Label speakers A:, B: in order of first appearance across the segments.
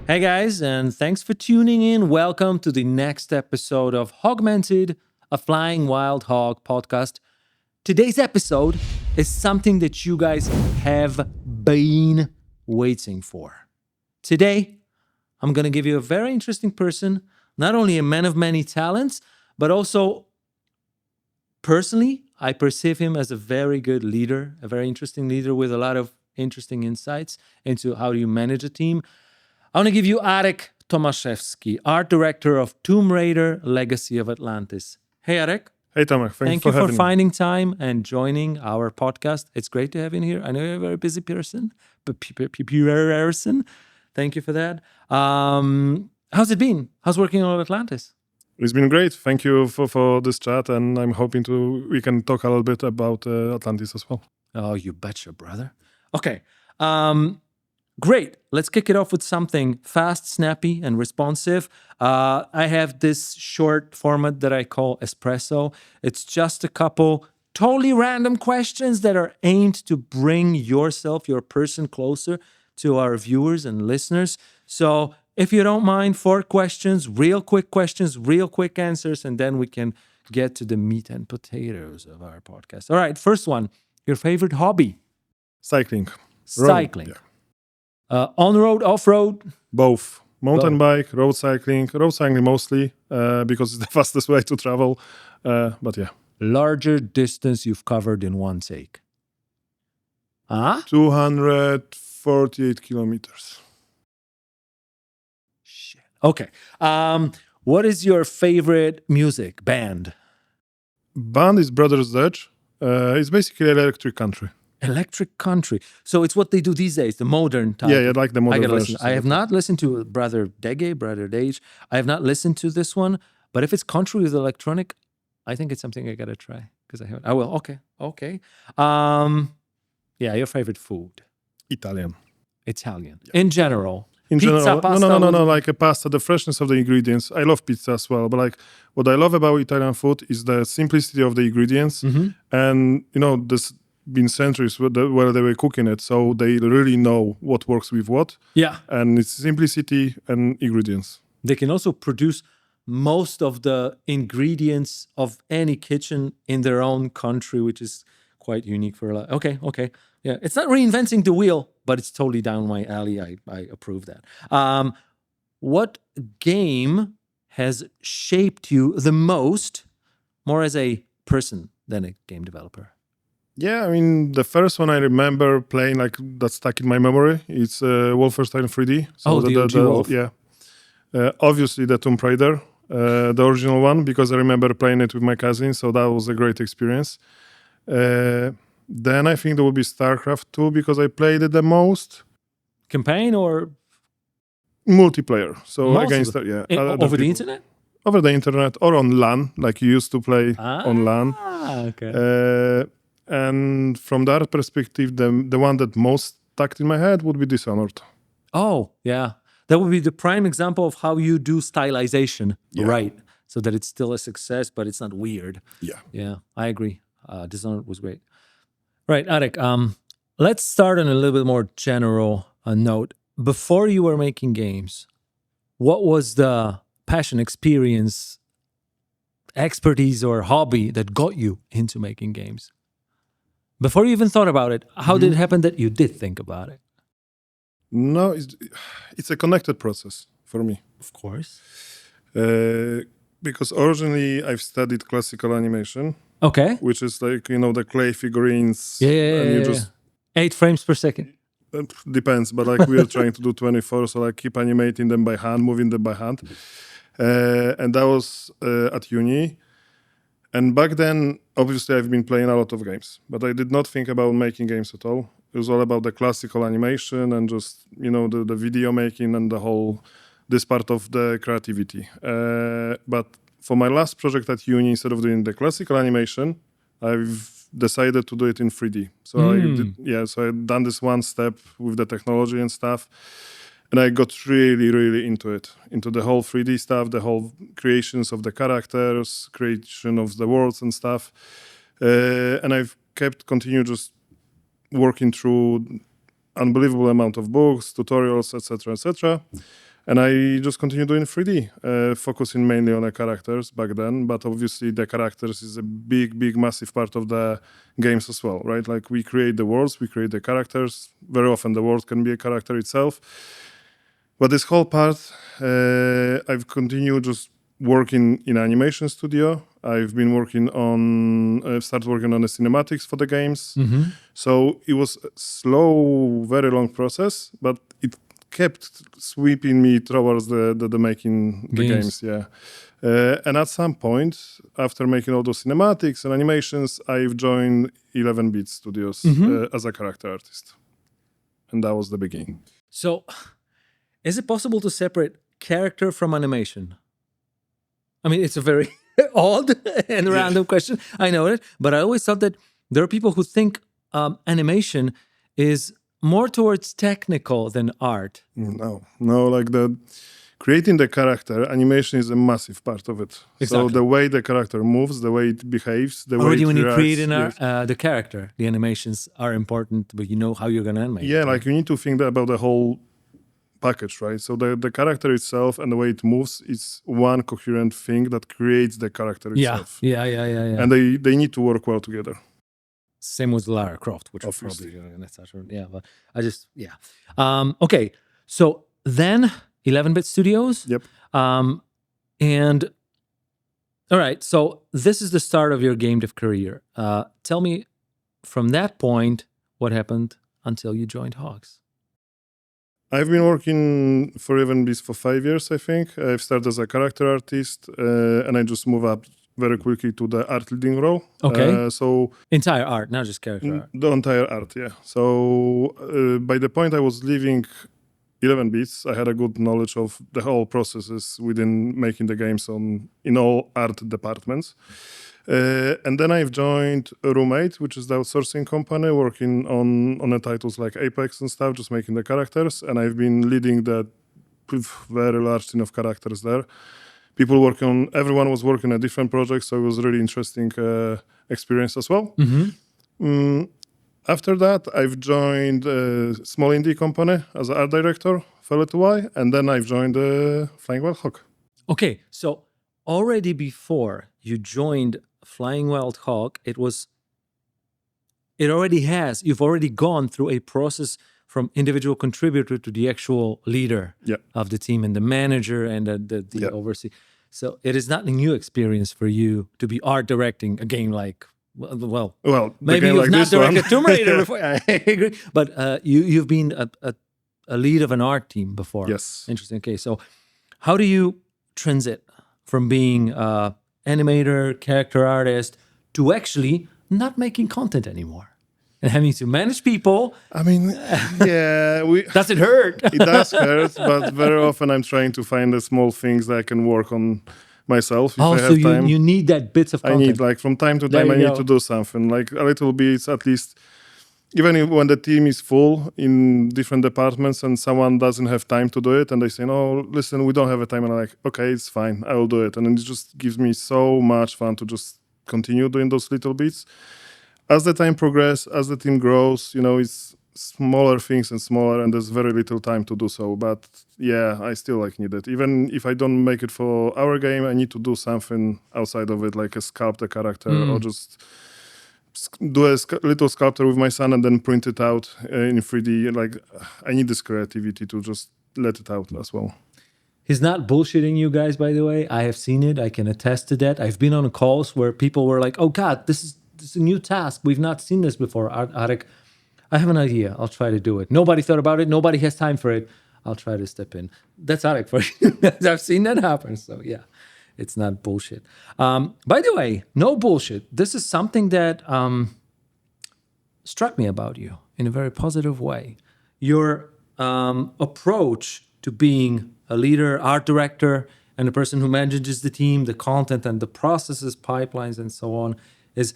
A: Hey guys, and thanks for tuning in. Welcome to the next episode of HOGmented, a Flying Wild Hog podcast. Today's episode is something that you guys have been waiting for. Today, I'm going to give you a very interesting person, not only a man of many talents, but also personally, I perceive him as a very good leader, a very interesting leader with a lot of interesting insights into how do you manage a team. I want to give you Arek Tomaszewski, art director of Tomb Raider: Legacy of Atlantis. Hey, Arek.
B: Hey, Tomek.
A: Thank you for finding time and joining our podcast. It's great to have you here. I know you're a very busy person, Thank you for that. How's it been? How's working on Atlantis?
B: It's been great. Thank you for this chat, and I'm hoping we can talk a little bit about Atlantis as well.
A: Oh, you betcha, brother. Okay. Great. Let's kick it off with something fast, snappy, and responsive. I have this short format that I call Espresso. It's just a couple totally random questions that are aimed to bring yourself, your person, closer to our viewers and listeners. So if you don't mind, 4 questions, real quick answers, and then we can get to the meat and potatoes of our podcast. All right, first one. Your favorite hobby?
B: Cycling.
A: Cycling.
B: Road, yeah.
A: On-road, off-road?
B: Both. Mountain bike, road cycling mostly because it's the fastest way to travel. But yeah.
A: Larger distance you've covered in one take?
B: 248 kilometers.
A: Shit. Okay. What is your favorite music band?
B: Band is Brothers Dutch. It's basically electric country.
A: Electric country. So it's what they do these days, the modern type.
B: Yeah, like the modern version.
A: I have not listened to Brother Dage. I have not listened to this one, but if it's country with electronic, I think it's something I gotta try because I haven't. I will. Okay. Yeah, your favorite food?
B: Italian.
A: Yeah. In general.
B: Pizza,
A: pasta.
B: No. Like a pasta, the freshness of the ingredients. I love pizza as well, but like what I love about Italian food is the simplicity of the ingredients, and this. Been centuries where they were cooking it, so they really know what works with what.
A: Yeah.
B: And it's simplicity and ingredients.
A: They can also produce most of the ingredients of any kitchen in their own country, which is quite unique for a lot. Okay. Yeah, it's not reinventing the wheel, but it's totally down my alley. I approve that. What game has shaped you the most, more as a person than a game developer?
B: Yeah, I mean, the first one I remember playing, like, that's stuck in my memory. It's Wolfenstein 3D.
A: So the OG Wolf.
B: Yeah. Obviously, the Tomb Raider, the original one, because I remember playing it with my cousin, so that was a great experience. Then I think there will be StarCraft 2, because I played it the most.
A: Campaign or?
B: Multiplayer. So
A: against, over the internet?
B: Over the internet, or on LAN, like you used to play on LAN.
A: Okay.
B: And from that perspective, the one that most stuck in my head would be Dishonored.
A: Oh, yeah. That would be the prime example of how you do stylization, right? So that it's still a success, but it's not weird. Yeah, I agree. Dishonored was great. Right, Arek, let's start on a little bit more general note. Before you were making games, what was the passion, experience, expertise, or hobby that got you into making games? Before you even thought about it, how did it happen that you did think about it?
B: No, it's a connected process for me.
A: Of course.
B: Because originally I've studied classical animation.
A: Okay.
B: Which is like, the clay figurines.
A: Yeah.
B: Just
A: 8 frames per second.
B: Depends, but like we are trying to do 24, so I keep animating them by hand, moving them by hand. And that was at uni. And back then, obviously, I've been playing a lot of games, but I did not think about making games at all. It was all about the classical animation and just, the video making and this part of the creativity. But for my last project at uni, instead of doing the classical animation, I've decided to do it in 3D. So so I've done this one step with the technology and stuff. And I got really, really into it, into the whole 3D stuff, the whole creations of the characters, creation of the worlds and stuff. And I've continued just working through unbelievable amount of books, tutorials, etc., etc. And I just continue doing 3D, focusing mainly on the characters back then. But obviously the characters is a big, massive part of the games as well, right? Like we create the worlds, we create the characters. Very often the world can be a character itself. But this whole part, I've continued just working in animation studio. I've been started working on the cinematics for the games. So it was a slow, very long process, but it kept sweeping me towards the making the games. Yeah. And at some point, after making all those cinematics and animations, I've joined 11-bit studios as a character artist. And that was the beginning.
A: So, is it possible to separate character from animation? I mean, it's a very odd and random question. I know it, but I always thought that there are people who think animation is more towards technical than art.
B: No, like creating the character, animation is a massive part of it.
A: Exactly.
B: So the way the character moves, the way it behaves, the way it
A: when you
B: reacts,
A: create the character, the animations are important, but you know how you're going to animate.
B: Yeah, like you need to think about the whole package, right? So the character itself and the way it moves is one coherent thing that creates the character itself.
A: Yeah.
B: And they need to work well together.
A: Same with Lara Croft, which
B: Obviously.
A: probably but I just okay. So then 11-bit studios.
B: Yep.
A: And all right, so this is the start of your game dev career. Tell me from that point what happened until you joined Hogs.
B: I've been working for 11-bits for 5 years, I think. I've started as a character artist, and I just moved up very quickly to the art leading role.
A: Okay.
B: So
A: entire art, not just character art.
B: The entire art, yeah. So by the point I was leaving 11-bits, I had a good knowledge of the whole processes within making the games in all art departments. And then I've joined Roommate, which is the outsourcing company working on the titles like Apex and stuff, just making the characters. And I've been leading that very large team of characters there. Everyone was working on different projects, so it was a really interesting experience as well. After that, I've joined a small indie company as an art director for a little while, and then I've joined Flying Wild Hog.
A: Okay, so already before you joined Flying Wild Hog, you've already gone through a process from individual contributor to the actual leader of the team and the manager and the overseer. So it is not a new experience for you to be art directing a game like, well maybe you've
B: like
A: not directed Tomb Raider before. I agree, but you've been a lead of an art team before.
B: Yes.
A: Interesting. Okay, so how do you transit from being animator, character artist, to actually not making content anymore and having to manage people?
B: I mean, yeah,
A: does it hurt?
B: It does hurt, but very often I'm trying to find the small things that I can work on myself if I have time.
A: You need that bits of content.
B: I need, like, from time to time, I need to do something, like a little bit at least. Even when the team is full in different departments and someone doesn't have time to do it and they say, no, listen, we don't have a time. And I'm like, okay, it's fine. I will do it. And it just gives me so much fun to just continue doing those little bits. As the time progresses, as the team grows, it's smaller things and smaller, and there's very little time to do so. But yeah, I still need it. Even if I don't make it for our game, I need to do something outside of it, like sculpt a character or just do a little sculpture with my son and then print it out in 3D. Like, I need this creativity to just let it out as well.
A: He's not bullshitting you guys, by the way. I have seen it. I can attest to that. I've been on calls where people were like, oh God, this is a new task. We've not seen this before. Arek, I have an idea. I'll try to do it. Nobody thought about it. Nobody has time for it. I'll try to step in. That's Arek for you. I've seen that happen. So yeah. It's not bullshit. By the way, no bullshit. This is something that struck me about you in a very positive way. Your approach to being a leader, art director, and the person who manages the team, the content and the processes, pipelines, and so on, is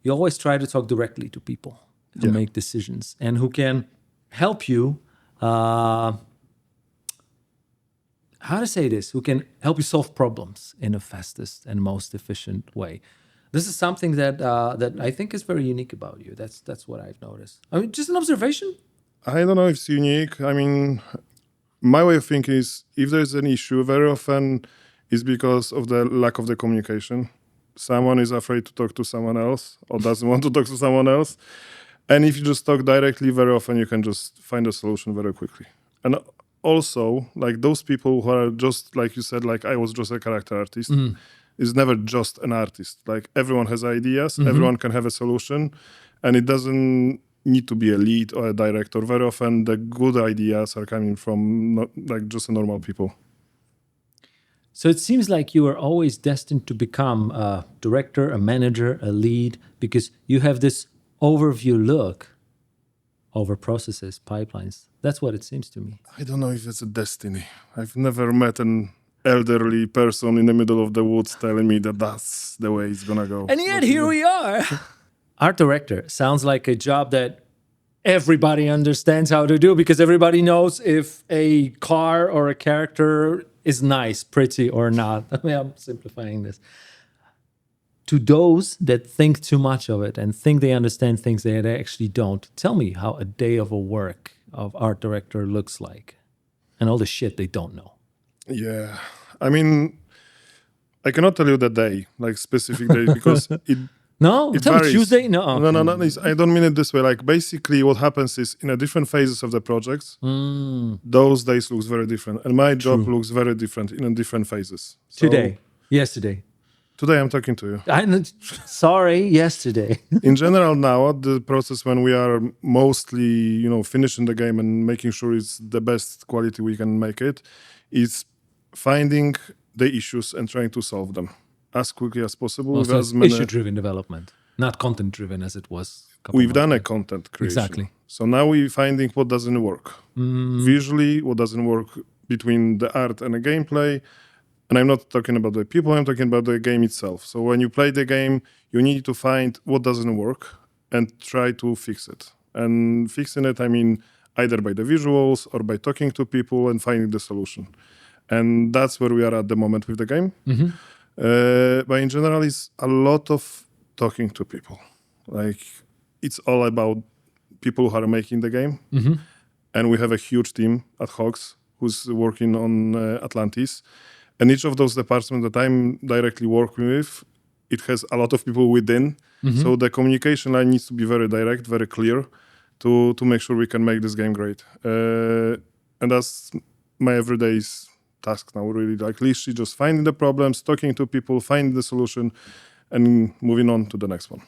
A: you always try to talk directly to people and make decisions, and who can help you how to say this, who can help you solve problems in the fastest and most efficient way. This is something that that I think is very unique about you. That's what I've noticed. I mean, just an observation.
B: I don't know if it's unique. I mean, my way of thinking is if there's an issue, very often it's because of the lack of the communication. Someone is afraid to talk to someone else or doesn't want to talk to someone else. And if you just talk directly, very often you can just find a solution very quickly. And also, like those people who are just, like you said, like I was just a character artist, is never just an artist. Like everyone has ideas, everyone can have a solution, and it doesn't need to be a lead or a director. Very often the good ideas are coming from not, like just normal people.
A: So it seems like you are always destined to become a director, a manager, a lead, because you have this overview look over processes, pipelines. That's what it seems to me.
B: I don't know if it's a destiny. I've never met an elderly person in the middle of the woods telling me that that's the way it's gonna go.
A: And yet here we are. Art director sounds like a job that everybody understands how to do because everybody knows if a car or a character is nice, pretty or not. I mean, I'm simplifying this. To those that think too much of it and think they understand things that they actually don't, tell me how a day of a work of art director looks like and all the shit they don't know.
B: Yeah. I mean, I cannot tell you the day, like specific day, because
A: No?
B: it
A: Tell me
B: varies.
A: Tuesday? No.
B: No. I don't mean it this way. Like basically what happens is in a different phases of the projects, those days looks very different. And my job looks very different in different phases. So
A: Yesterday.
B: Today I'm talking to you.
A: Sorry, yesterday.
B: In general now, the process when we are mostly, finishing the game and making sure it's the best quality we can make it, is finding the issues and trying to solve them as quickly as possible.
A: Also, issue-driven development, not content-driven as it was.
B: We've done a content creation.
A: Exactly.
B: So now we're finding what doesn't work. Visually, what doesn't work between the art and the gameplay. And I'm not talking about the people, I'm talking about the game itself. So when you play the game, you need to find what doesn't work and try to fix it. And fixing it, I mean, either by the visuals or by talking to people and finding the solution. And that's where we are at the moment with the game. But in general, it's a lot of talking to people. Like, it's all about people who are making the game. And we have a huge team at HOGs who's working on Atlantis. And each of those departments that I'm directly working with, it has a lot of people within. So the communication line needs to be very direct, very clear to make sure we can make this game great. And that's my everyday task now, really. Like literally just finding the problems, talking to people, finding the solution, and moving on to the next one.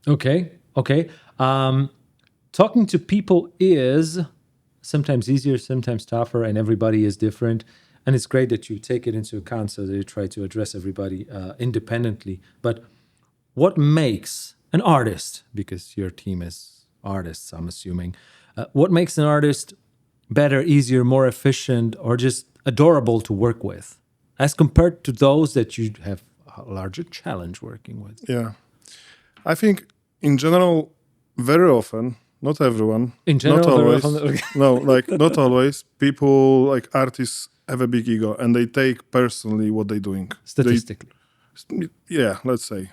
A: Okay. Talking to people is sometimes easier, sometimes tougher, and everybody is different. And it's great that you take it into account so that you try to address everybody independently. But what makes an artist, because your team is artists, I'm assuming, what makes an artist better, easier, more efficient, or just adorable to work with as compared to those that you have a larger challenge working with?
B: Yeah. I think in general, very often, not everyone,
A: In general,
B: not always,
A: okay.
B: no, like not always, people like artists have a big ego and they take personally what they're doing.
A: Statistically.
B: Let's say.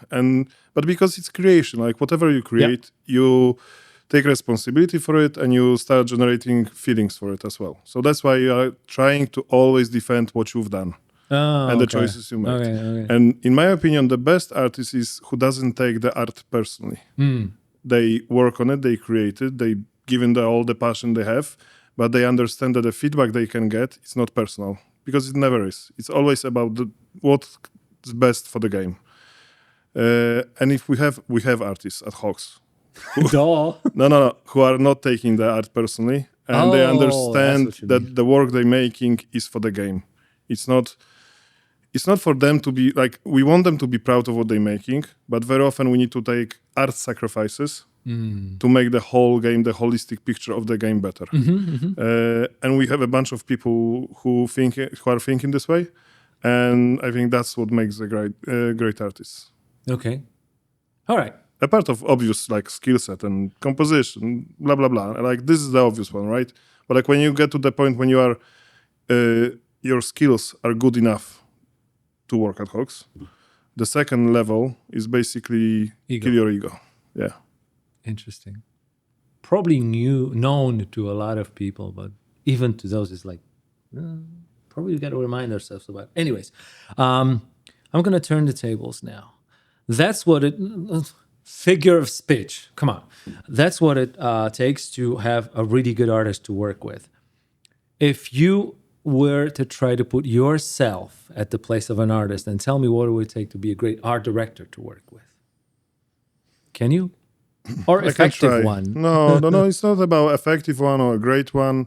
B: But because it's creation, like whatever you create, you take responsibility for it and you start generating feelings for it as well. So that's why you are trying to always defend what you've done and the choices you made.
A: Okay.
B: And in my opinion, the best artist is who doesn't take the art personally. They work on it, they create it, they give in all the passion they have, but they understand that the feedback they can get is not personal, because it never is. It's always about what's best for the game. And if we have artists at HOGs who are not taking the art personally, and they understand that the work they're making is for the game. It's not for them to be like, we want them to be proud of what they're making, but very often we need to take art sacrifices to make the whole game, the holistic picture of the game better. And we have a bunch of people who are thinking this way, and I think that's what makes a great artist.
A: Okay. All right.
B: A part of obvious like skill set and composition, blah blah blah. Like this is the obvious one, right? But like when you get to the point when you are your skills are good enough to work at HOGs, the second level is basically kill your ego. Yeah.
A: Interesting. Probably known to a lot of people, but even to those, it's like, Probably got to remind ourselves about. Anyways, I'm going to turn the tables now. That's what it. Figure of speech. Come on. That's what it takes to have a really good artist to work with. If you were to try to put yourself at the place of an artist and tell me what it would take to be a great art director to work with, can you? Or effective one?
B: No. It's not about effective one or a great one.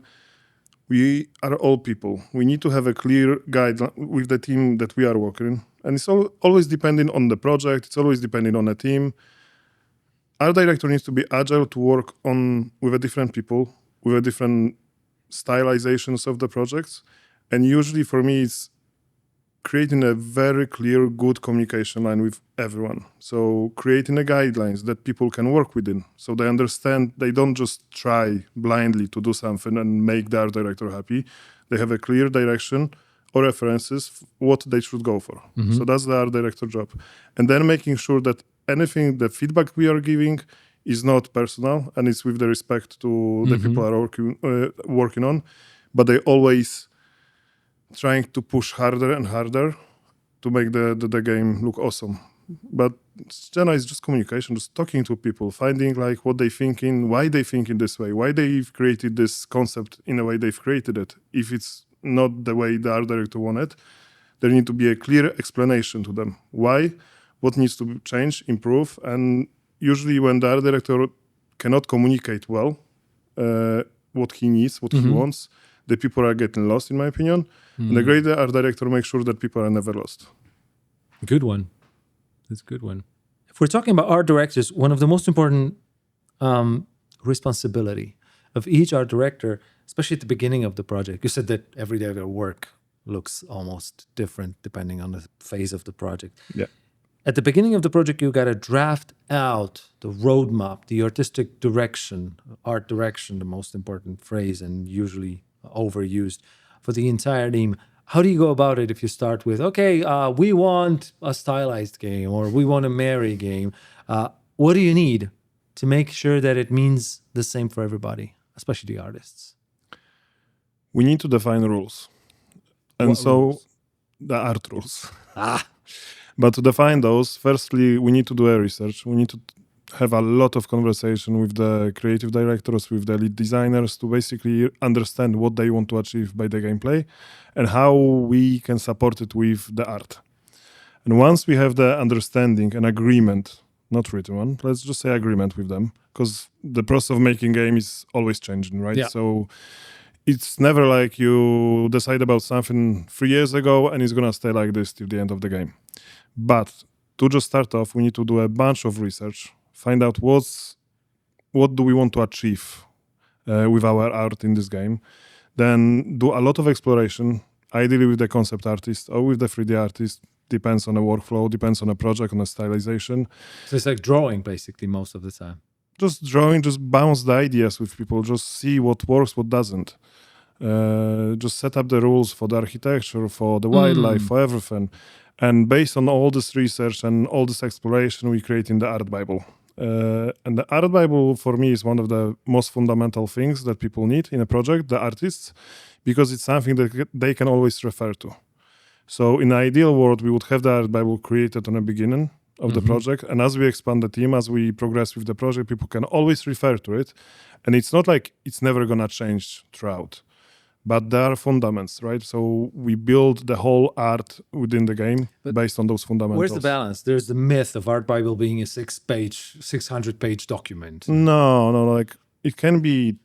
B: We are all people. We need to have a clear guideline with the team that we are working. And it's always depending on the project. It's always depending on the team. Art director needs to be agile to work on with a different people, with a different stylizations of the projects. And usually for me, it's creating a very clear, good communication line with everyone. So creating the guidelines that people can work within. So they understand, they don't just try blindly to do something and make the art director happy. They have a clear direction or references, what they should go for. Mm-hmm. So that's the art director job. And then making sure that anything, the feedback we are giving is not personal and it's with the respect to the people are working on, but they always trying to push harder and harder to make the game look awesome. But generally it's just communication, just talking to people, finding like what they thinking, why they think in this way, why they've created this concept in the way they've created it. If it's not the way the art director wanted, there need to be a clear explanation to them. Why? What needs to change, improve, and usually when the art director cannot communicate well what he needs, what he wants, the people are getting lost, in my opinion. And the great art director makes sure that people are never lost.
A: Good one. That's a good one. If we're talking about art directors, one of the most important responsibility of each art director, especially at the beginning of the project, you said that every day of their work looks almost different depending on the phase of the project.
B: Yeah.
A: At the beginning of the project, you got to draft out the roadmap, the artistic direction, art direction, the most important phrase and usually overused for the entire team. How do you go about it if you start with, okay, we want a stylized game or we want a merry game? What do you need to make sure that it means the same for everybody, especially the artists?
B: We need to define rules. And
A: What rules?
B: The art rules. But to define those, firstly, we need to do a research. We need to have a lot of conversation with the creative directors, with the lead designers to basically understand what they want to achieve by the gameplay and how we can support it with the art. And once we have the understanding and agreement, not written one, let's just say agreement with them, because the process of making game is always changing, right?
A: Yeah.
B: So it's never like you decide about something 3 years ago and it's going to stay like this till the end of the game. But to just start off, we need to do a bunch of research, find out what do we want to achieve with our art in this game, then do a lot of exploration, ideally with the concept artist or with the 3D artist, depends on the workflow, depends on the project, on the stylization.
A: So it's like drawing basically most of the time.
B: Just drawing, just bounce the ideas with people, just see what works, what doesn't. Just set up the rules for the architecture, for the wildlife, for everything. And based on all this research and all this exploration, we create in the art Bible. And the art Bible for me is one of the most fundamental things that people need in a project, the artists, because it's something that they can always refer to. So in the ideal world, we would have the art Bible created on the beginning of the project. And as we expand the team, as we progress with the project, people can always refer to it. And it's not like it's never going to change throughout. But there are fundamentals, right? So we build the whole art within the game based on those fundamentals.
A: Where's the balance? There's the myth of Art Bible being a 600-page document.
B: No, like it can be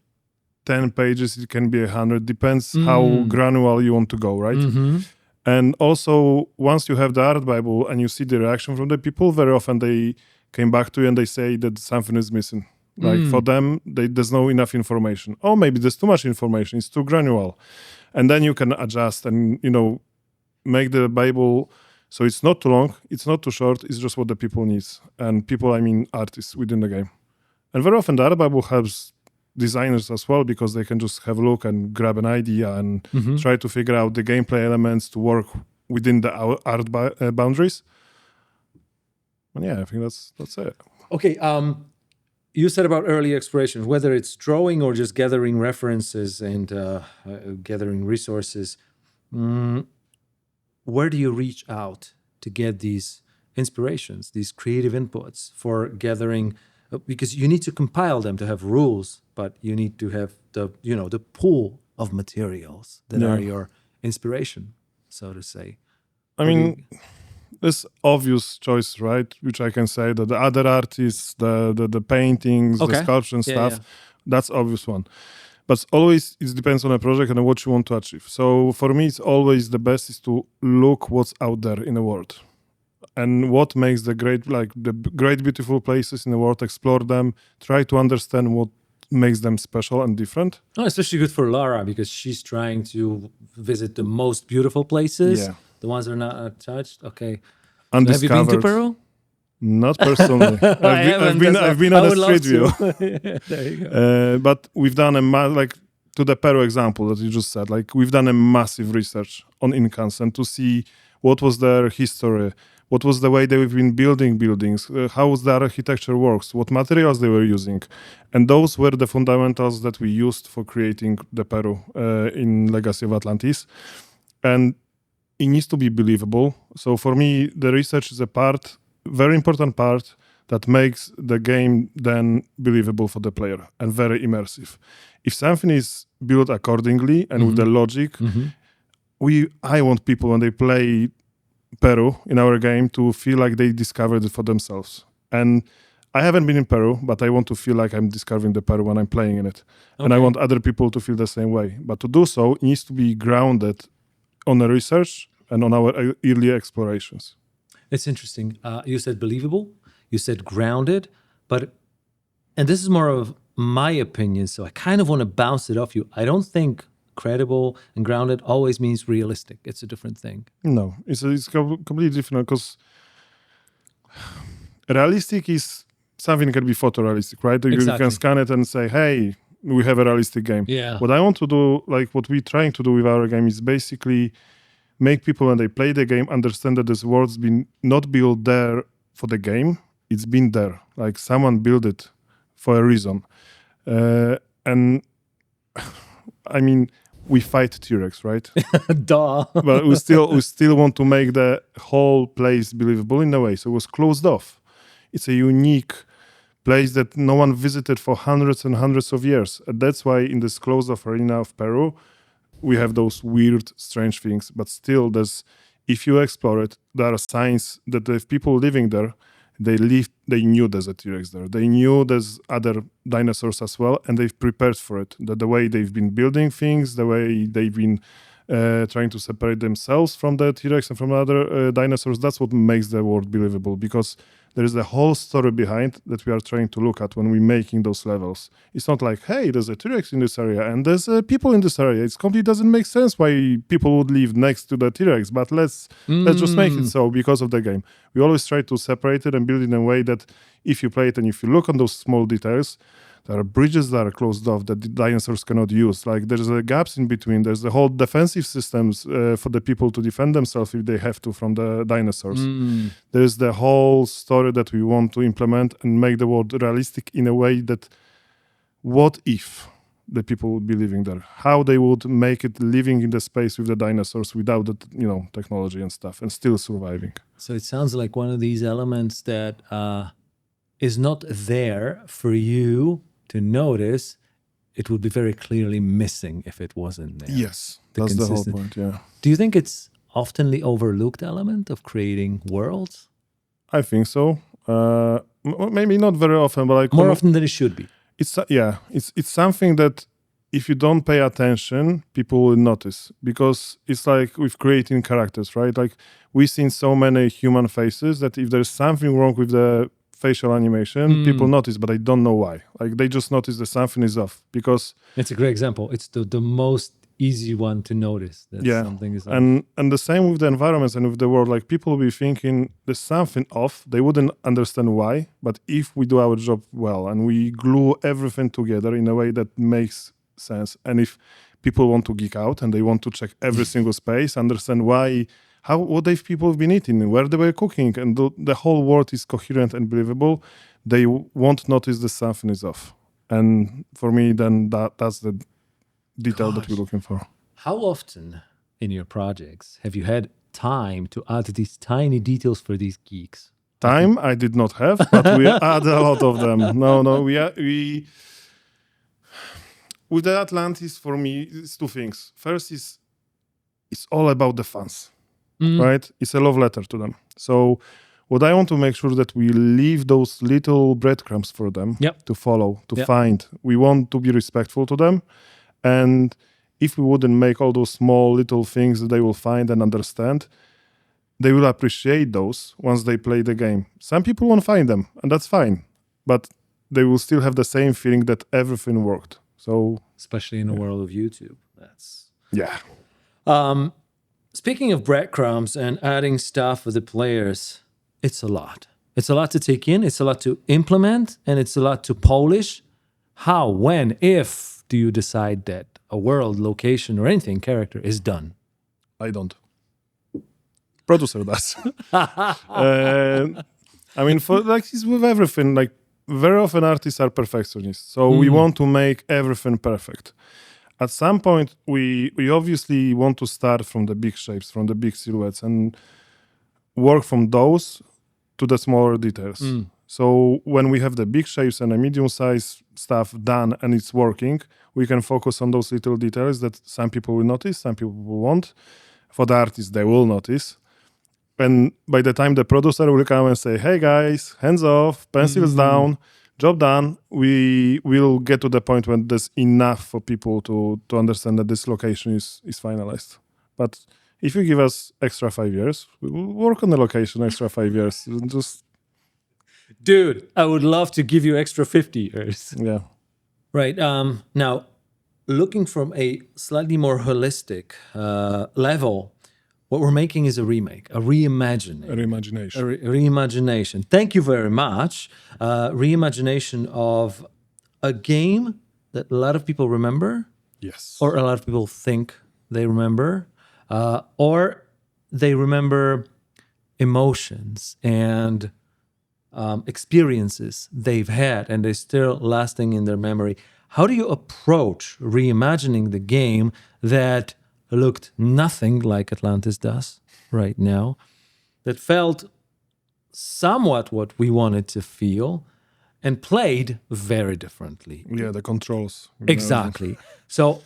B: 10 pages, it can be 100, depends how granular you want to go, right? And also, once you have the art Bible and you see the reaction from the people, very often they came back to you and they say that something is missing. Like for them, there's no enough information. Or maybe there's too much information, it's too granular. And then you can adjust and, make the Bible so it's not too long, it's not too short, it's just what the people need. And people, I mean artists within the game. And very often the art Bible helps designers as well because they can just have a look and grab an idea and try to figure out the gameplay elements to work within the art boundaries. And yeah, I think that's it.
A: Okay, you said about early exploration, whether it's drawing or just gathering references and gathering resources, where do you reach out to get these inspirations, these creative inputs for gathering? Because you need to compile them to have rules, but you need to have the pool of materials that are your inspiration, so to say.
B: I mean, there's obvious choice, right? Which I can say that the other artists, the paintings, the sculpture and stuff, that's obvious one. But always it depends on a project and what you want to achieve. So for me, it's always the best is to look what's out there in the world. And what makes the great beautiful places in the world, explore them, try to understand what makes them special and different.
A: Oh, especially good for Lara because she's trying to visit the most beautiful places, the ones that are not touched. Okay. So have you been to Peru?
B: Not personally. I've been on a street view.
A: There you go.
B: But we've done to the Peru example that you just said, we've done a massive research on Incans and to see what was their history, what was the way they've been building buildings, how the architecture works, what materials they were using. And those were the fundamentals that we used for creating the Peru in Legacy of Atlantis. And it needs to be believable. So for me, the research is a very important part that makes the game then believable for the player and very immersive. If something is built accordingly and with the logic, I want people when they play Peru in our game to feel like they discovered it for themselves. And I haven't been in Peru, but I want to feel like I'm discovering the Peru when I'm playing in it. Okay. And I want other people to feel the same way. But to do so, it needs to be grounded on the research and on our early explorations.
A: It's interesting. You said believable, you said grounded, and this is more of my opinion, so I kind of want to bounce it off you. I don't think credible and grounded always means realistic. It's a different thing.
B: No, it's completely different because realistic is something that can be photorealistic, right?
A: Exactly.
B: You can scan it and say, hey, we have a realistic game.
A: Yeah.
B: What I want to do, what we're trying to do with our game is basically make people when they play the game understand that this world's been not built there for the game. It's been there. Someone built it for a reason. And I mean, we fight T-Rex, right?
A: Duh.
B: But we still want to make the whole place believable in a way. So it was closed off. It's a unique place that no one visited for hundreds and hundreds of years. And that's why in this closed off arena of Peru, we have those weird, strange things. But still, if you explore it, there are signs that the people living there, they knew there's a T-Rex there. They knew there's other dinosaurs as well, and they've prepared for it. The way they've been building things, the way they've been trying to separate themselves from the T-Rex and from other dinosaurs, that's what makes the world believable, because there is a whole story behind that we are trying to look at when we're making those levels. It's not like, hey, there's a T-Rex in this area and there's people in this area. It completely doesn't make sense why people would live next to the T-Rex, but let's just make it so because of the game. We always try to separate it and build it in a way that if you play it and if you look on those small details, there are bridges that are closed off that the dinosaurs cannot use. There's gaps in between. There's the whole defensive systems for the people to defend themselves if they have to from the dinosaurs. There's the whole story that we want to implement and make the world realistic in a way that what if the people would be living there? How they would make it living in the space with the dinosaurs without the technology and stuff and still surviving.
A: So it sounds like one of these elements that is not there for you to notice. It would be very clearly missing if it wasn't there.
B: Yes, that's the whole point, yeah.
A: Do you think it's often the overlooked element of creating worlds?
B: I think so. Maybe not very often, but
A: more often than it should be.
B: It's something that if you don't pay attention, people will notice, because it's like with creating characters, right? We've seen so many human faces that if there's something wrong with the facial animation, people notice, but I don't know why. They just notice that something is off, because
A: it's a great example. It's the most easy one to notice that something is off.
B: And the same with the environments and with the world. People will be thinking there's something off. They wouldn't understand why, but if we do our job well and we glue everything together in a way that makes sense, and if people want to geek out and they want to check every single space, understand why what have people been eating, where they were cooking, and the whole world is coherent and believable, they won't notice that something is off. And for me, then that's the detail that we're looking for.
A: How often in your projects have you had time to add these tiny details for these geeks?
B: Time I did not have, but we add a lot of them. No, we with the Atlantis, for me, it's two things. First is it's all about the fans, right? It's a love letter to them. So what I want to make sure that we leave those little breadcrumbs for them to follow, to find. We want to be respectful to them. And if we wouldn't make all those small little things that they will find and understand, they will appreciate those once they play the game. Some people won't find them, and that's fine. But they will still have the same feeling that everything worked. So,
A: especially in the world of YouTube. That's speaking of breadcrumbs and adding stuff for the players, it's a lot. It's a lot to take in, it's a lot to implement, and it's a lot to polish. How, when, if do you decide that a world, location, or anything, character is done?
B: I don't. Producer does. I mean, for like it's with everything, like very often artists are perfectionists. So we want to make everything perfect. At some point, we obviously want to start from the big shapes, from the big silhouettes, and work from those to the smaller details. So when we have the big shapes and the medium-sized stuff done and it's working, we can focus on those little details that some people will notice, some people won't. For the artists, they will notice. And by the time the producer will come and say, hey guys, hands off, pencils down, job done, we will get to the point when there's enough for people to understand that this location is finalized. But if you give us extra 5 years, we will work on the location extra 5 years. Just
A: Dude, I would love to give you extra 50 years.
B: Yeah.
A: Right. Now, looking from a slightly more holistic level, what we're making is a remake, a reimagining. Reimagination. Thank you very much. Reimagination of a game that a lot of people remember.
B: Yes.
A: Or a lot of people think they remember. Or they remember emotions and experiences they've had and they're still lasting in their memory. How do you approach reimagining the game that looked nothing like Atlantis does right now, that felt somewhat what we wanted to feel and played very differently?
B: Yeah, the controls.
A: Exactly. So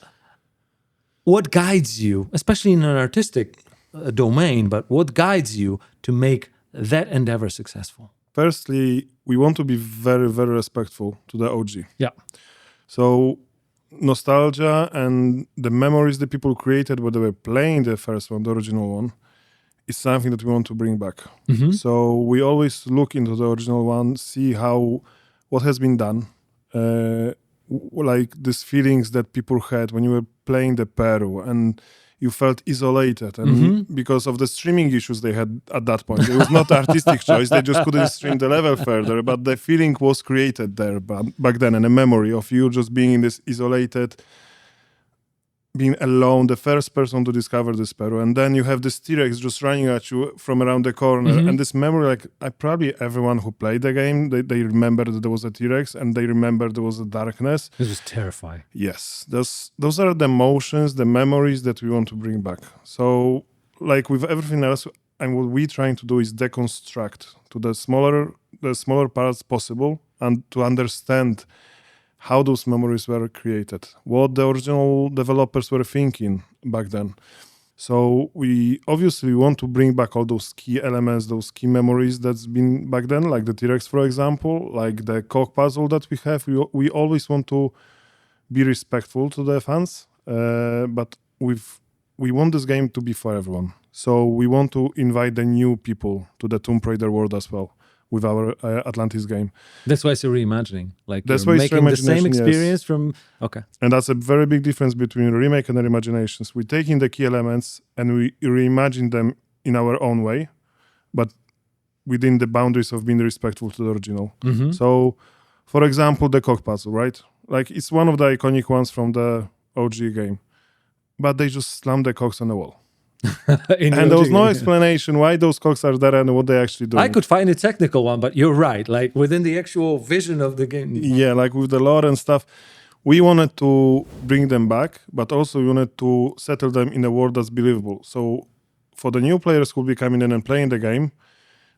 A: what guides you, especially in an artistic domain, but what guides you to make that endeavor successful?
B: Firstly, we want to be very, very respectful to the OG.
A: Yeah.
B: So nostalgia and the memories that people created when they were playing the first one, the original one, is something that we want to bring back. So we always look into the original one, see what has been done, like these feelings that people had when you were playing the Peru and you felt isolated, and because of the streaming issues they had at that point, it was not artistic choice. They just couldn't stream the level further, but the feeling was created there back then, and a memory of you just being in this isolated, being alone, the first person to discover this Peru, and then you have this T-Rex just running at you from around the corner, and this memory, like probably everyone who played the game, they remember that there was a T-Rex, and they remember there was a darkness.
A: This was terrifying.
B: Yes, those are the emotions, the memories that we want to bring back. So, like with everything else, and what we're trying to do is deconstruct to the smaller parts possible, and to understand how those memories were created, what the original developers were thinking back then. So we obviously want to bring back all those key elements, those key memories that's been back then, like the T-Rex, for example, like the cock puzzle that we have. We always want to be respectful to the fans, but we want this game to be for everyone. So we want to invite the new people to the Tomb Raider world as well with our Atlantis game.
A: That's why it's a reimagining. Like
B: that's
A: you're
B: why
A: making the same experience from...
B: Okay. And that's a very big difference between remake and reimaginations. We're taking the key elements and we reimagine them in our own way, but within the boundaries of being respectful to the original. So, for example, the cock puzzle, right? Like it's one of the iconic ones from the OG game, but they just slammed the cocks on the wall. And there was no explanation why those cogs are there and what they actually do.
A: I could find a technical one, but you're right. Like within the actual vision of the game.
B: Yeah, like with the lore and stuff, we wanted to bring them back, but also we wanted to settle them in a world that's believable. So for the new players who will be coming in and playing the game,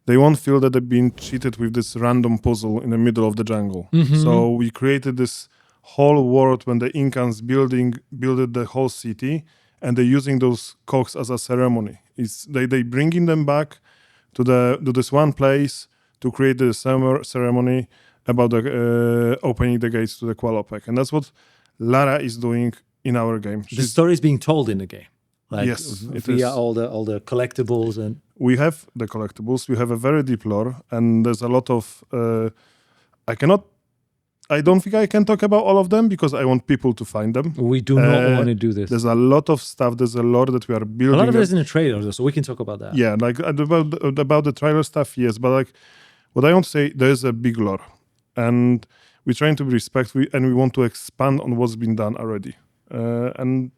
B: they won't feel that they've been cheated with this random puzzle in the middle of the jungle. So we created this whole world when the Incans built the whole city, and they're using those cogs as a ceremony. They bringing them back to this one place to create the summer ceremony about the opening the gates to the Qualopec, and that's what Lara is doing in our game.
A: The story is being told in the game, like
B: yes,
A: via all the collectibles, and
B: we have the collectibles. We have a very deep lore, and there's a lot of. I don't think I can talk about all of them because I want people to find them.
A: We do not want to do this.
B: There's a lot of stuff. There's a lore that we are building.
A: A lot of it is in the trailer, though, so we can talk about that.
B: Yeah, like about the trailer stuff, yes. But like, what I want to say, there's a big lore, and we're trying to be respectful, and we want to expand on what's been done already. And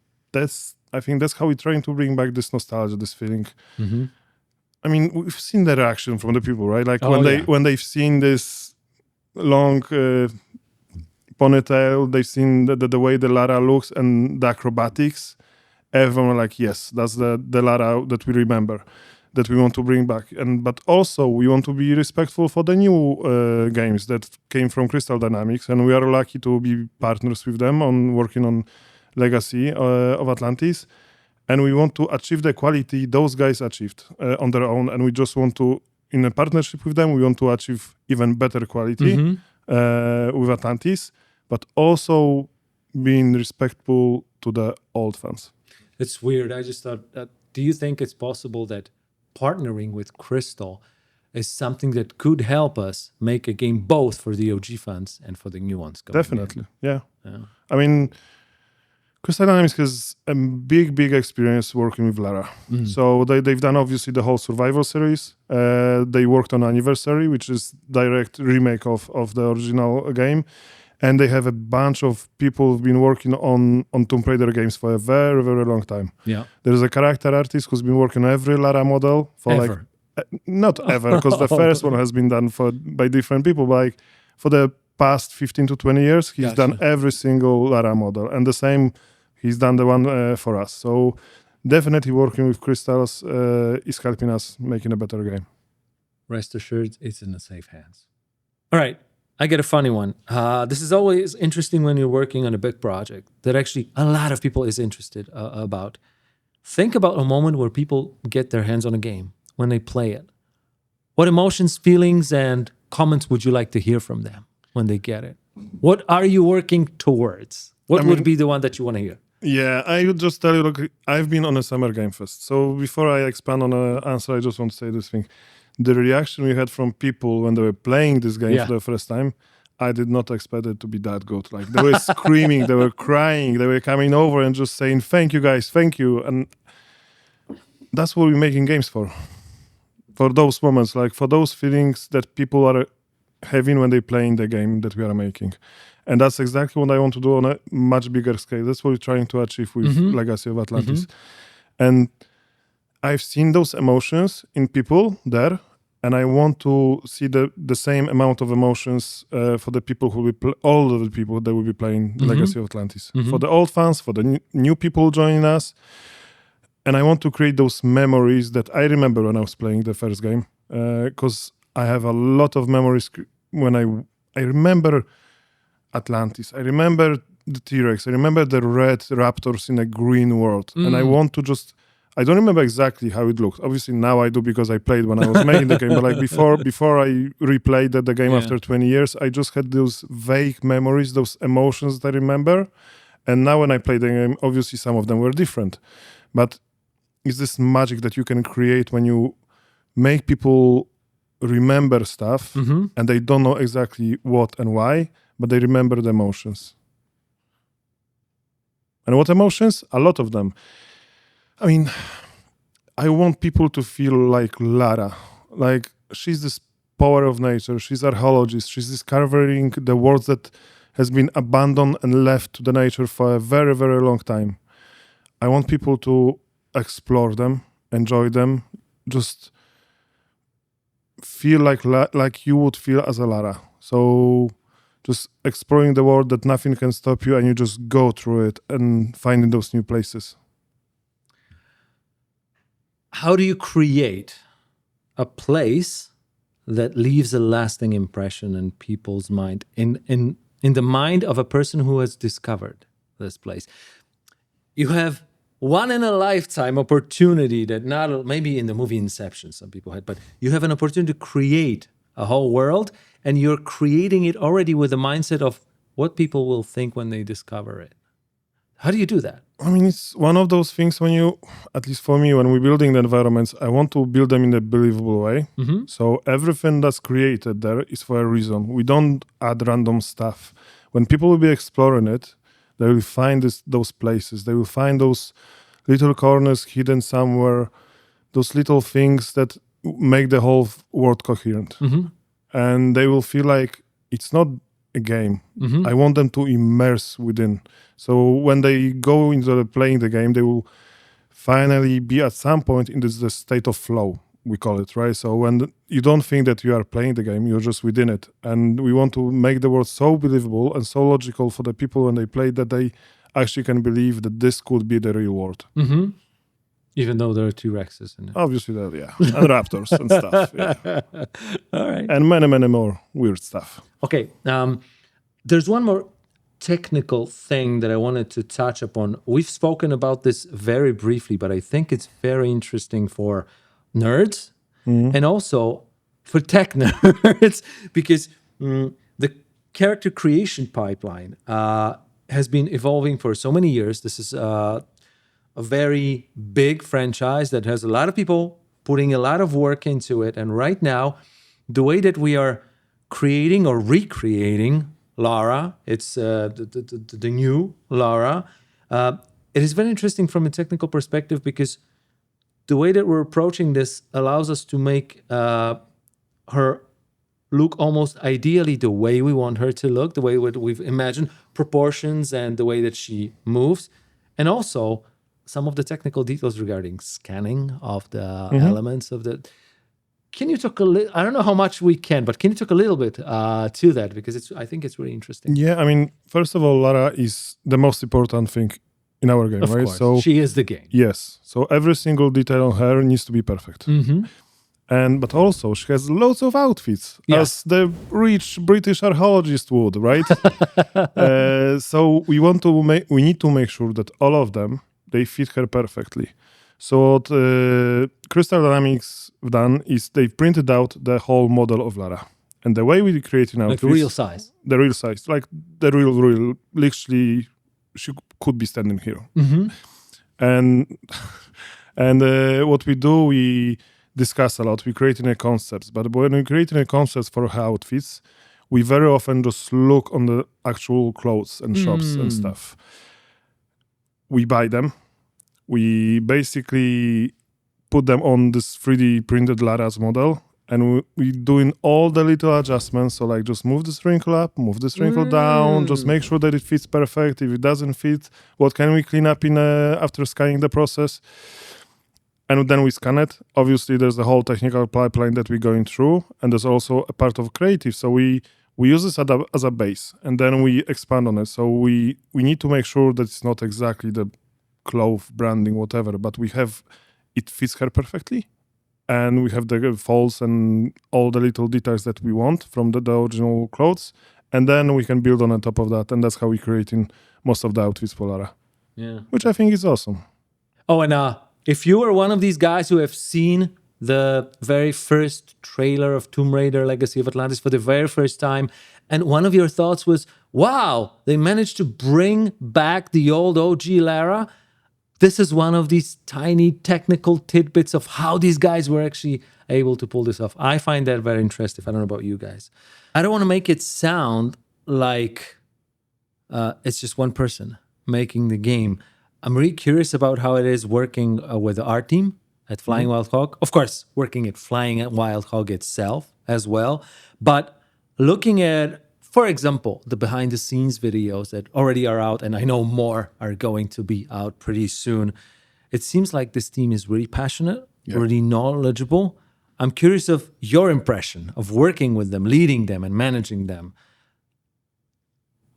B: I think that's how we're trying to bring back this nostalgia, this feeling. I mean, we've seen the reaction from the people, right? Like when they've seen this long ponytail, they've seen the way the Lara looks and the acrobatics. Everyone like, yes, that's the Lara that we remember, that we want to bring back. But also we want to be respectful for the new games that came from Crystal Dynamics, and we are lucky to be partners with them on working on Legacy of Atlantis. And we want to achieve the quality those guys achieved on their own, and we just want to, in a partnership with them, we want to achieve even better quality with Atlantis, but also being respectful to the old fans.
A: It's weird. I just thought, do you think it's possible that partnering with Crystal is something that could help us make a game both for the OG fans and for the new ones?
B: Definitely, yeah. I mean, Crystal Dynamics has a big experience working with Lara. So they've done obviously the whole Survival series. They worked on Anniversary, which is direct remake of the original game. And they have a bunch of people who've been working on Tomb Raider games for a very, very long time.
A: Yeah.
B: There's a character artist who's been working on every Lara model for
A: Ever.
B: Not ever, because the first one has been done by different people, but like for the past 15 to 20 years, he's done every single Lara model. And the same, he's done the one for us. So definitely working with Crystals is helping us making a better game.
A: Rest assured, it's in the safe hands. All right. I get a funny one. This is always interesting when you're working on a big project that actually a lot of people is interested about. Think about a moment where people get their hands on a game, when they play it. What emotions, feelings, and comments would you like to hear from them when they get it? What are you working towards? What would be the one that you want to hear?
B: Yeah, I would just tell you, look, I've been on a Summer Game Fest. So before I expand on an answer, I just want to say this thing. The reaction we had from people when they were playing this game for the first time, I did not expect it to be that good. Like they were screaming, they were crying, they were coming over and just saying, "Thank you guys, thank you." And that's what we're making games for those moments, like for those feelings that people are having when they're playing the game that we are making. And that's exactly what I want to do on a much bigger scale. That's what we're trying to achieve with Legacy of Atlantis. And I've seen those emotions in people there, and I want to see the same amount of emotions for the people who will all of the people that will be playing Legacy of Atlantis. For the old fans, for the new people joining us. And I want to create those memories that I remember when I was playing the first game, because I have a lot of memories when I remember Atlantis. I remember the T-Rex. I remember the red raptors in a green world. And I want to I don't remember exactly how it looked. Obviously now I do because I played when I was making the game. But like before I replayed the game after 20 years, I just had those vague memories, those emotions that I remember. And now when I play the game, obviously some of them were different. But it's this magic that you can create when you make people remember stuff and they don't know exactly what and why, but they remember the emotions. And what emotions? A lot of them. I mean, I want people to feel like Lara. Like she's this power of nature. She's archaeologist. She's discovering the world that has been abandoned and left to the nature for a very, very long time. I want people to explore them, enjoy them, just feel like you would feel as a Lara. So just exploring the world that nothing can stop you, and you just go through it and finding those new places.
A: How do you create a place that leaves a lasting impression in people's mind, in the mind of a person who has discovered this place? You have one in a lifetime opportunity that not maybe in the movie Inception some people had, but you have an opportunity to create a whole world, and you're creating it already with the mindset of what people will think when they discover it. How do you do that?
B: I mean, it's one of those things when you, at least for me, when we're building the environments, I want to build them in a believable way.
A: Mm-hmm.
B: So everything that's created there is for a reason. We don't add random stuff. When people will be exploring it, they will find those places. They will find those little corners hidden somewhere, those little things that make the whole world coherent.
A: Mm-hmm.
B: And they will feel like it's not a game.
A: Mm-hmm.
B: I want them to immerse within. So when they go into playing the game, they will finally be at some point in the state of flow, we call it, right? So when you don't think that you are playing the game, you're just within it. And we want to make the world so believable and so logical for the people when they play that they actually can believe that this could be the real world.
A: Mm-hmm. Even though there are T-Rexes in it.
B: Obviously, yeah. And raptors and stuff. Yeah.
A: All right.
B: And many, many more weird stuff.
A: Okay. There's one more technical thing that I wanted to touch upon. We've spoken about this very briefly, but I think it's very interesting for nerds and also for tech nerds, because the character creation pipeline has been evolving for so many years. This is a very big franchise that has a lot of people putting a lot of work into it. And right now, the way that we are creating or recreating Lara, it's the new Lara. It is very interesting from a technical perspective, because the way that we're approaching this allows us to make her look almost ideally the way we want her to look, the way we've imagined, proportions and the way that she moves. And also some of the technical details regarding scanning of the elements of the... Can you talk a little? I don't know how much we can, but can you talk a little bit to that? Because I think it's really interesting.
B: Yeah, I mean, first of all, Lara is the most important thing in our game,
A: Of
B: right?
A: course,
B: So
A: she is the game.
B: yes, so every single detail on her needs to be perfect. But also she has loads of outfits, as the rich British archaeologist would, right? So we need to make sure that all of them, they fit her perfectly. So what Crystal Dynamics have done is they've printed out the whole model of Lara. And the way we create an outfit...
A: Like the real size.
B: The real size. Like the real, literally, she could be standing here. And what we do, we discuss a lot. We create in a concepts. But when we create in a concepts for her outfits, we very often just look on the actual clothes and shops and stuff. We buy them. We basically put them on this 3D printed Lara's model, and we're doing all the little adjustments. So like just move this wrinkle up, move this wrinkle down, just make sure that it fits perfect. If it doesn't fit, what can we clean up after scanning the process? And then we scan it. Obviously, there's the whole technical pipeline that we're going through, and there's also a part of creative. So we use this as a base, and then we expand on it. So we need to make sure that it's not exactly the cloth branding, whatever, but it fits her perfectly, and we have the folds and all the little details that we want from the original clothes, and then we can build on top of that, and that's how we're creating most of the outfits for Lara.
A: Yeah,
B: which I think is awesome.
A: Oh, and if you are one of these guys who have seen the very first trailer of Tomb Raider Legacy of Atlantis for the very first time, and one of your thoughts was, wow, they managed to bring back the old OG Lara, this is one of these tiny technical tidbits of how these guys were actually able to pull this off. I find that very interesting. I don't know about you guys. I don't want to make it sound like it's just one person making the game. I'm really curious about how it is working with the art team at Flying Wild Hog. Of course, working at Flying Wild Hog itself as well. But looking at, for example, the behind-the-scenes videos that already are out, and I know more are going to be out pretty soon. It seems like this team is really passionate,
B: Yeah.
A: really knowledgeable. I'm curious of your impression of working with them, leading them, and managing them.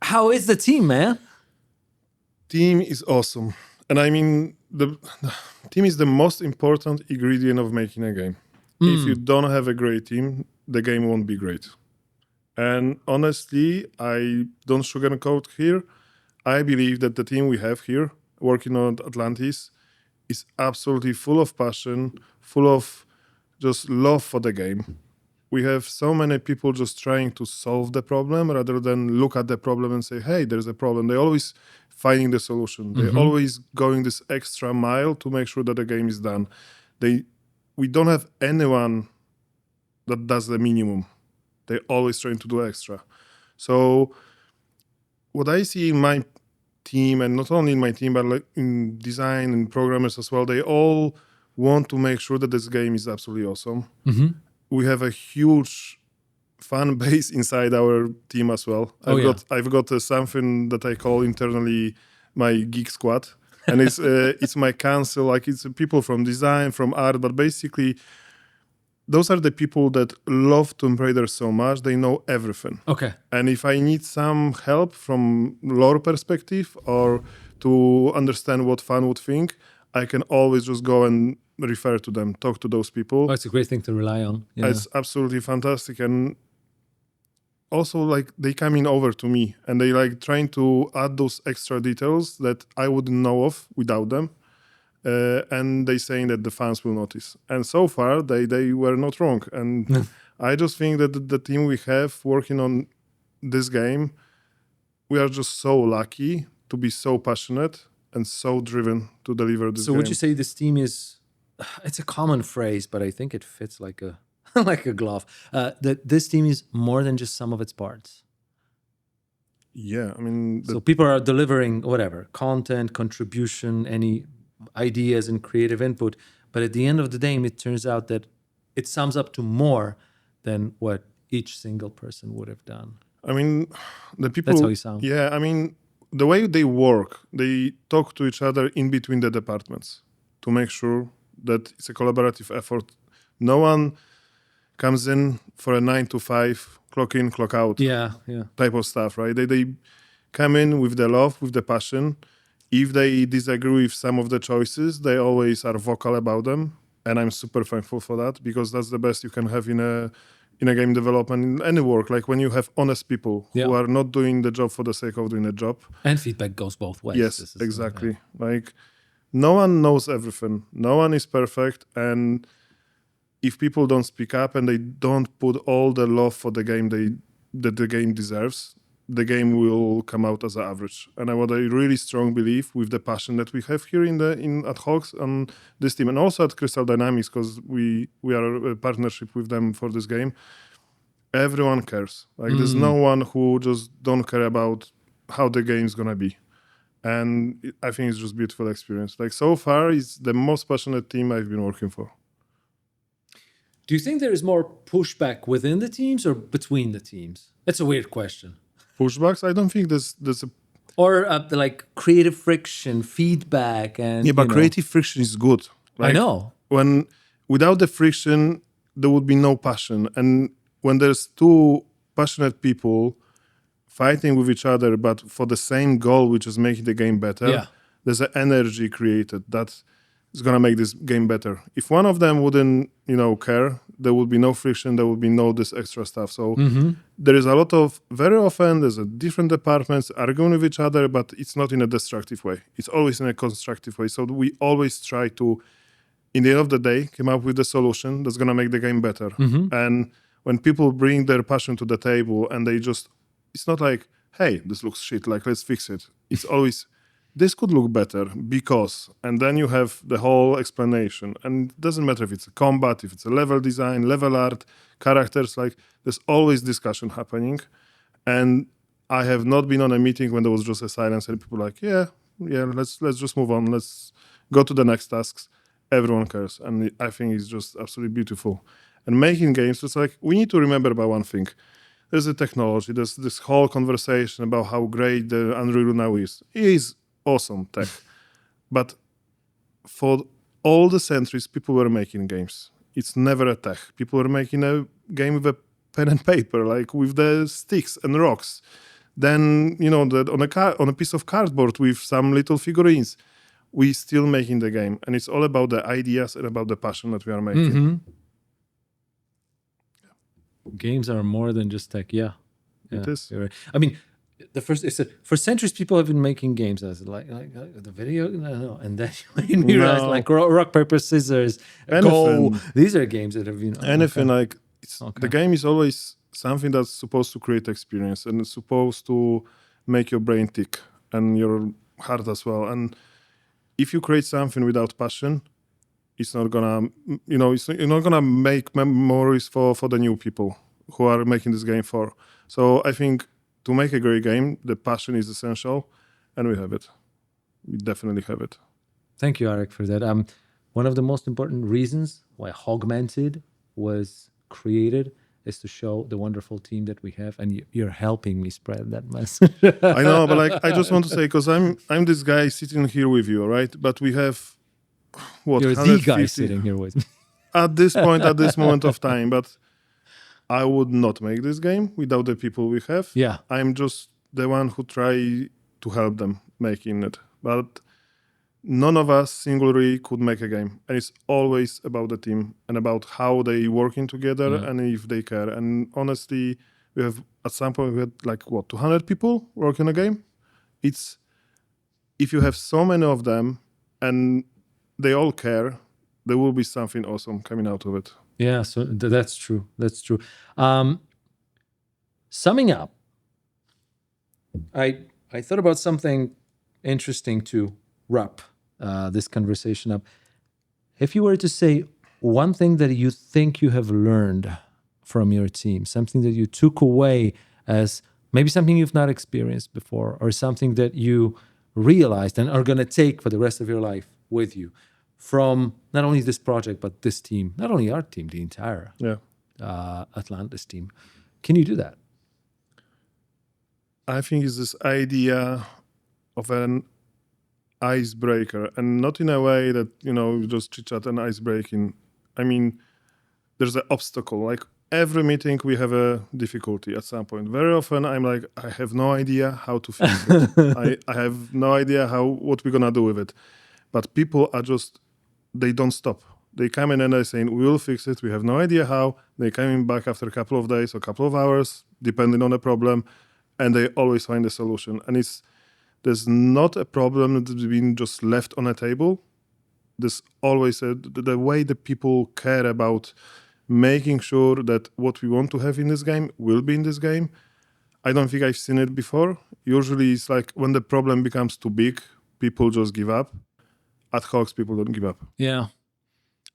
A: How is the team, man?
B: Team is awesome. And I mean, the team is the most important ingredient of making a game. If you don't have a great team, the game won't be great. And honestly, I don't sugarcoat here. I believe that the team we have here working on Atlantis is absolutely full of passion, full of just love for the game. We have so many people just trying to solve the problem rather than look at the problem and say, hey, there's a problem. They're always finding the solution. They're always going this extra mile to make sure that the game is done. We don't have anyone that does the minimum. They're always trying to do extra. So what I see in my team, and not only in my team, but like in design and programmers as well, they all want to make sure that this game is absolutely awesome. We have a huge fan base inside our team as well. I've got something that I call internally my geek squad, and it's my council. Like it's people from design, from art, but basically those are the people that love Tomb Raider so much they know everything.
A: Okay.
B: And if I need some help from lore perspective or to understand what fan would think, I can always just go and refer to them, talk to those people.
A: Oh, it's a great thing to rely on. Yeah.
B: It's absolutely fantastic. And also like they coming over to me and they like trying to add those extra details that I wouldn't know of without them. And they saying that the fans will notice. And so far they were not wrong. And I just think that the team we have working on this game, we are just so lucky to be so passionate and so driven to deliver this
A: So
B: game.
A: would you say this team is, it's a common phrase, but I think it fits like a like a glove, that this team is more than just some of its parts?
B: Yeah, I mean...
A: So people are delivering whatever, content, contribution, any ideas and creative input, but at the end of the day, it turns out that it sums up to more than what each single person would have done.
B: I mean, the people...
A: That's how you sound.
B: Yeah, I mean, the way they work, they talk to each other in between the departments to make sure that it's a collaborative effort. No one comes in for a 9 to 5, clock in, clock out type of stuff, right? They come in with the love, with the passion. If they disagree with some of the choices, they always are vocal about them. And I'm super thankful for that because that's the best you can have in a game development, in any work. Like when you have honest people who are not doing the job for the sake of doing a job.
A: And feedback goes both ways.
B: Yes, exactly. Like no one knows everything. No one is perfect. And if people don't speak up and they don't put all the love for the game that the game deserves, the game will come out as an average. And what I really strong believe with the passion that we have here at Hogs on this team, and also at Crystal Dynamics, because we are a partnership with them for this game, everyone cares. Like there's no one who just don't care about how the game is gonna be. And I think it's just a beautiful experience. Like so far, it's the most passionate team I've been working for.
A: Do you think there is more pushback within the teams or between the teams? That's a weird question.
B: Pushbacks? I don't think there's a...
A: Or like creative friction, feedback, and...
B: Yeah, but creative friction is good. Like,
A: I know.
B: When without the friction, there would be no passion. And when there's two passionate people fighting with each other, but for the same goal, which is making the game better, there's an energy created that is going to make this game better. If one of them wouldn't, care, there would be no friction, there would be no this extra stuff. So there is a lot of, very often, there's a different departments arguing with each other, but it's not in a destructive way. It's always in a constructive way. So we always try to, in the end of the day, come up with a solution that's going to make the game better. And when people bring their passion to the table and they just, it's not like, hey, this looks shit, like, let's fix it. It's always, this could look better because, and then you have the whole explanation. And it doesn't matter if it's a combat, if it's a level design, level art, characters, like there's always discussion happening. And I have not been on a meeting when there was just a silence and people like, yeah, let's just move on. Let's go to the next tasks. Everyone cares. And I think it's just absolutely beautiful. And making games, it's like, we need to remember about one thing. There's a technology, there's this whole conversation about how great the Unreal now is. It is awesome tech. But for all the centuries, people were making games. It's never a tech. People were making a game with a pen and paper, like with the sticks and rocks. Then, on a piece of cardboard with some little figurines. We still making the game, and it's all about the ideas and about the passion that we are making.
A: Mm-hmm. Games are more than just tech. Yeah.
B: It is.
A: Right. I mean, the first is for centuries people have been making games as like the video, no, and then you realize like rock paper scissors, Go. These are games that have
B: anything like the game is always something that's supposed to create experience and it's supposed to make your brain tick and your heart as well. And if you create something without passion, it's not gonna, you're not gonna make memories for the new people who are making this game for. So I think to make a great game, the passion is essential, and we have it. We definitely have it.
A: Thank you, Arek, for that. One of the most important reasons why HOGmented was created is to show the wonderful team that we have, and you're helping me spread that message.
B: I know, but I just want to say, because I'm this guy sitting here with you, right? But we have what?
A: You're the guy sitting here with me
B: at this point, at this moment of time. But I would not make this game without the people we have.
A: Yeah,
B: I'm just the one who try to help them making it, but none of us singularly could make a game, and it's always about the team and about how they working together and if they care. And honestly, we have at some point we had 200 people working a game. It's if you have so many of them and they all care, there will be something awesome coming out of it.
A: Yeah, so that's true. That's true. Summing up, I thought about something interesting to wrap this conversation up. If you were to say one thing that you think you have learned from your team, something that you took away as maybe something you've not experienced before, or something that you realized and are going to take for the rest of your life with you from not only this project, but this team, not only our team, the entire Atlantis team. Can you do that?
B: I think it's this idea of an icebreaker, and not in a way that, you just chit-chat and ice-breaking. I mean, there's an obstacle. Like every meeting, we have a difficulty at some point. Very often, I'm like, I have no idea how to fix it. I have no idea what we're going to do with it. But people are just, they don't stop. They come in and they're saying, we will fix it. We have no idea how. They're coming back after a couple of days or a couple of hours, depending on the problem, and they always find a solution. And there's not a problem that's been just left on a table. There's always the way that people care about making sure that what we want to have in this game will be in this game. I don't think I've seen it before. Usually it's like when the problem becomes too big, people just give up. At Hogs, people don't give up.
A: Yeah,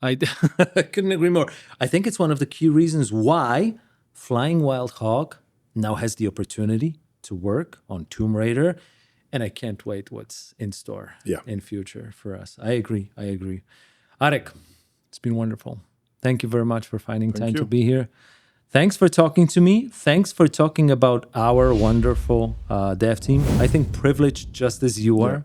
A: I couldn't agree more. I think it's one of the key reasons why Flying Wild Hog now has the opportunity to work on Tomb Raider, and I can't wait what's in store in future for us. I agree. Arek, it's been wonderful. Thank you very much for finding time to be here. Thanks for talking to me. Thanks for talking about our wonderful dev team. I think privileged just as you are.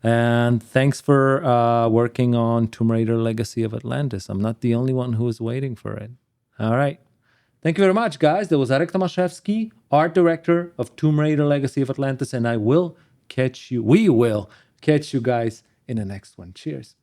A: And thanks for working on Tomb Raider Legacy of Atlantis. I'm not the only one who is waiting for it. All right. Thank you very much, guys. That was Arek Tomaszewski, art director of Tomb Raider Legacy of Atlantis. And we will catch you guys in the next one. Cheers.